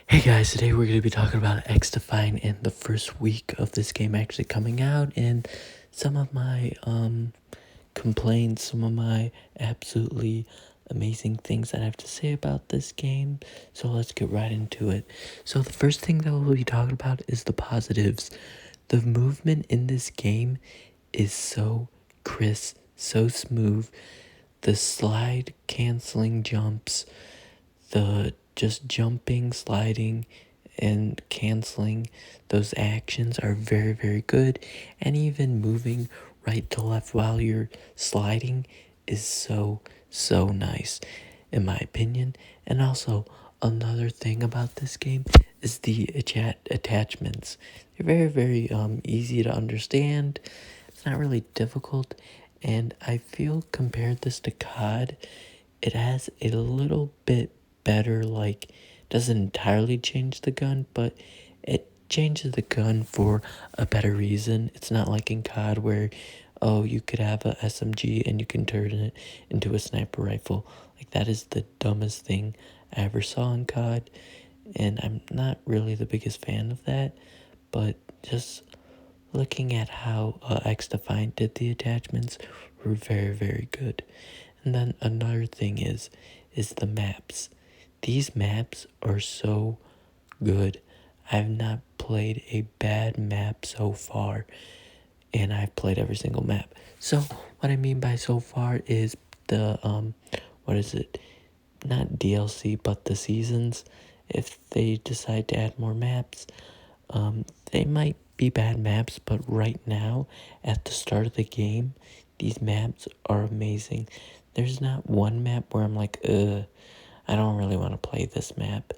Hey guys, today we're going to be talking about defiant and the first week of this game actually coming out and some of my complaints, some of my absolutely amazing things that I have to say about this game. So let's get right into it. So the first thing that we'll be talking about is the positives. The movement in this game is so crisp, so smooth. The slide canceling jumps, the just jumping, sliding, and canceling those actions are very, very good. And even moving right to left while you're sliding is so nice, in my opinion. And also, another thing about this game is the attachments. They're very, very easy to understand. It's not really difficult. And I feel compared this to COD, it has a little bit better, like, doesn't entirely change the gun, but it changes the gun for a better reason. It's not like in COD where, oh, you could have a SMG and you can turn it into a sniper rifle. Like, that is the dumbest thing I ever saw in COD, and I'm not really the biggest fan of that, but just looking at how X-Defiant did the attachments were very, very good. And then another thing is the maps. These maps are so good. I've not played a bad map so far, and I've played every single map. So what I mean by so far is the what is it? Not DLC, but the seasons. If they decide to add more maps, they might be bad maps, but right now, at the start of the game, these maps are amazing. There's not one map where I'm like, I don't really want to play this map.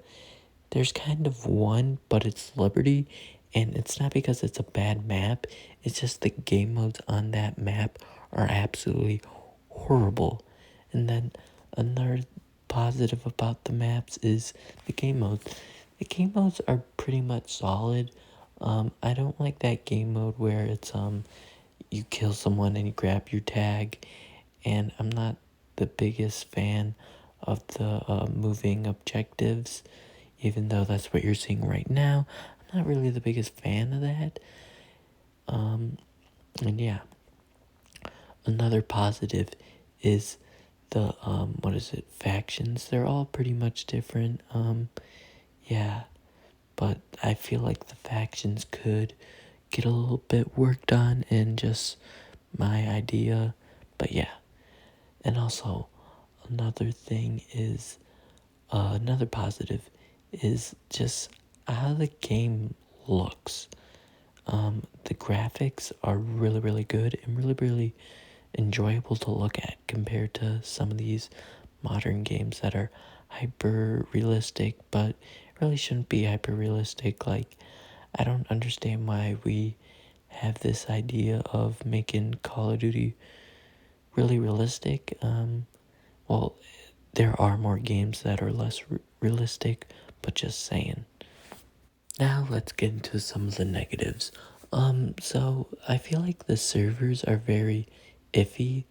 There's kind of one, but it's Liberty, and it's not because it's a bad map, it's just the game modes on that map are absolutely horrible. And then another positive about the maps is the game modes. The game modes are pretty much solid. I don't like that game mode where it's you kill someone and you grab your tag, and I'm not the biggest fan of the moving objectives, even though that's what you're seeing right now. I'm not really the biggest fan of that. And yeah, another positive is the what is it, factions. They're all pretty much different. Yeah, but I feel like the factions could get a little bit worked on in just my idea. But yeah, and also another thing is another positive is just how the game looks. The graphics are really, really good and really, really enjoyable to look at compared to some of these modern games that are hyper realistic, but really shouldn't be hyper realistic. Like, I don't understand why we have this idea of making Call of Duty really realistic. Well, there are more games that are less realistic, but just saying. Now let's get into some of the negatives. So I feel like the servers are very iffy.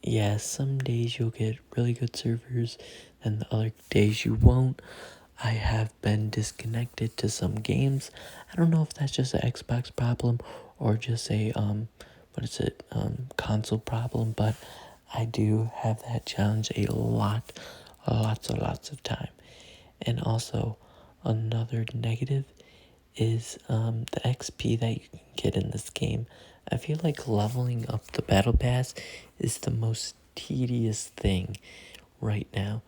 Yeah, some days you'll get really good servers, and the other days you won't. I have been disconnected to some games. I don't know if that's just an Xbox problem or just a console problem, but I do have that challenge lots of time. And also, another negative is the XP that you can get in this game. I feel like leveling up the battle pass is the most tedious thing right now.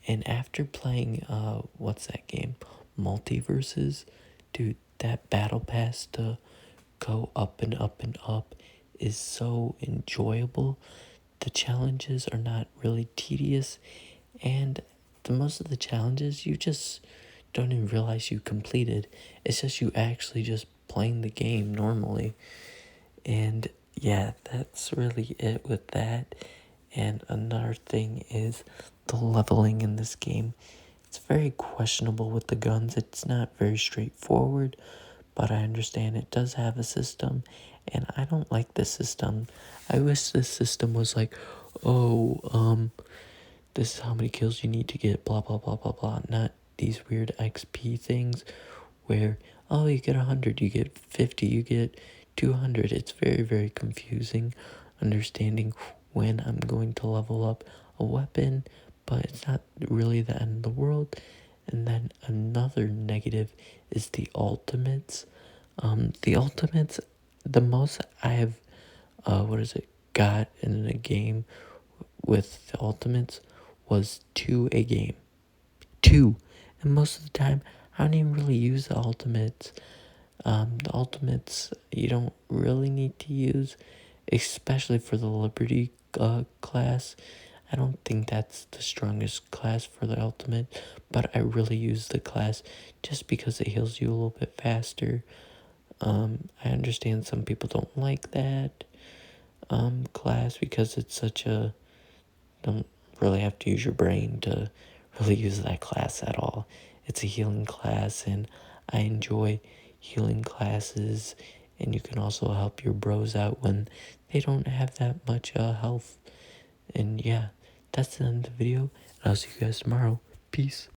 And after playing what's that game? Multiverses, dude, that battle pass to go up and up and up is so enjoyable. The challenges are not really tedious, and the most of the challenges you just don't even realize you completed. It's just you actually just playing the game normally. And yeah, that's really it with that. And another thing is the leveling in this game. It's very questionable with the guns. It's not very straightforward, but I understand it does have a system, and I don't like this system. I wish this system was like, oh, this is how many kills you need to get, blah, blah, blah, blah, blah. Not these weird XP things where, oh, you get 100, you get 50, you get 200. It's very, very confusing understanding when I'm going to level up a weapon, but it's not really the end of the world. And then another negative is the ultimates. The ultimates, the most I have, got in a game with the ultimates was 2 a game. 2. And most of the time, I don't even really use the ultimates. The ultimates you don't really need to use, especially for the Liberty class. I don't think that's the strongest class for the ultimate, but I really use the class just because it heals you a little bit faster. I understand some people don't like that class because it's such a, don't really have to use your brain to really use that class at all. It's a healing class, and I enjoy healing classes, and you can also help your bros out when they don't have that much health. And yeah, that's the end of the video, and I'll see you guys tomorrow. Peace.